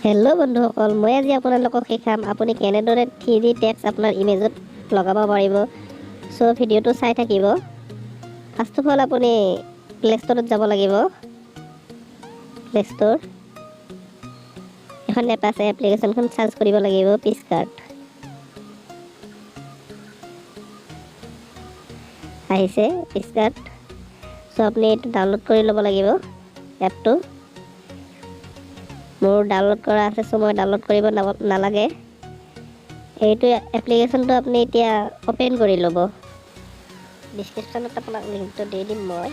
Hello' বন্ধুসকল, মই আজি আপোনালোকক শিকাম আপুনি কেনেদৰে 3D টেক্সট আপোনাৰ ইমেজত লগাব পাৰিব। চ' ভিডিঅ'টো চাই থাকিব। ফাৰ্ষ্ট অফ অল আপুনি প্লে ষ্টৰত যাব লাগিব। প্লে ষ্টৰ এখন এপ আছে, এপ্লিকেশ্যনখন চাৰ্চ কৰিব লাগিব পিচকাৰ্ট। আহিছে পিচকাৰ্ট। চ' আপুনি এইটো ডাউনলোড কৰি ল'ব লাগিব এপটো। মোৰ ডাউনলোড কৰা আছে, চ' মই ডাউনলোড কৰিব নালাগে। এইটো এপ্লিকেশ্যনটো আপুনি এতিয়া অ'পেন কৰি ল'ব। ডিছক্ৰিপশ্যনত আপোনাক লিংকটো দি দিম মই।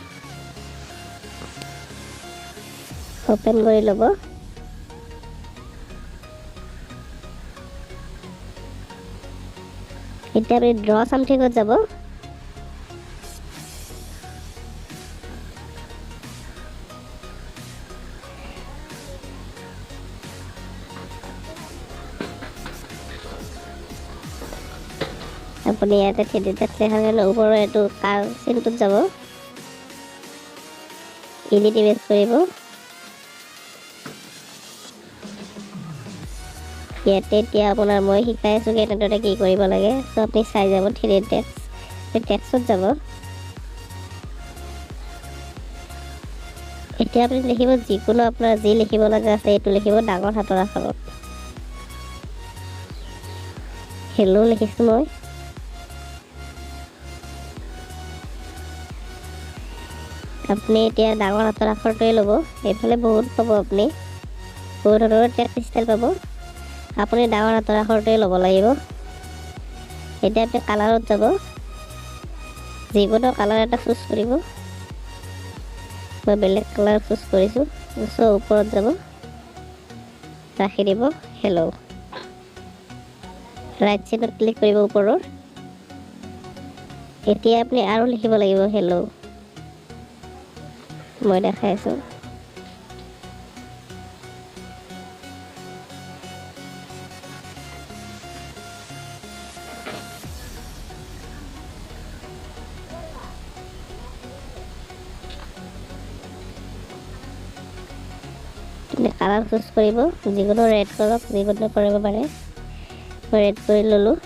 অ'পেন কৰি ল'ব। এতিয়া আপুনি ড্ৰ চামথিঙত যাব। আপুনি ইয়াতে 3D টেক্সট লেখাৰ কাৰণে ওপৰৰ এইটো কাৰ চিনটোত যাব। এডিট ইমেজ কৰিব। ইয়াতে এতিয়া আপোনাৰ মই শিকাই আছোঁ কেনেদৰে কি কৰিব লাগে। চ' আপুনি চাই যাব 3D টেক্সটত যাব। এতিয়া আপুনি লিখিব যিকোনো আপোনাৰ যি লিখিব লগা আছে এইটো লিখিব ডাঙৰ হাতৰ আখৰত। হেল্ল' লিখিছোঁ মই। আপুনি এতিয়া ডাঙৰ হাতৰ আখৰটোৱে ল'ব। এইফালে বহুত পাব, আপুনি বহুত ধৰণৰ টেক্সট ষ্টাইল পাব। আপুনি ডাঙৰ হাতৰ আখৰটোৱে ল'ব লাগিব। এতিয়া আপুনি কালাৰত যাব। যিকোনো কালাৰ এটা চুজ কৰিব। মই বেলেগ কালাৰ চুজ কৰিছোঁ। চ' ওপৰত যাব, ৰাখি দিব হেল্ল'। ৰাইট চাইডত ক্লিক কৰিব ওপৰৰ। এতিয়া আপুনি আৰু লিখিব লাগিব হেল্ল'। মই দেখাই আছোঁ। কালাৰ চুজ কৰিব, যিকোনো ৰেড কৰক, যিকোনো কৰিব পাৰে। মই ৰেড কৰি ল'লোঁ।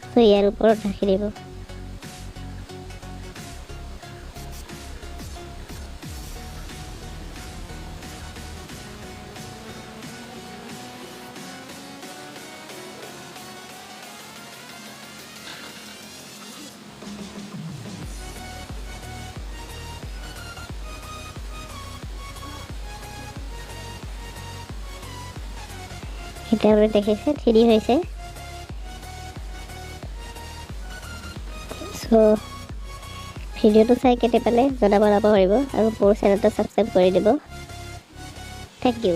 চ' ইয়াৰ ওপৰত ৰাখি দিব। এতিয়া আপুনি দেখিছে 3D হৈছে। চ' ভিডিঅ'টো চাই কেতিয়া পালে জনাব পাৰিব আৰু মোৰ চেনেলটো ছাবস্ক্ৰাইব কৰি দিব। Thank U.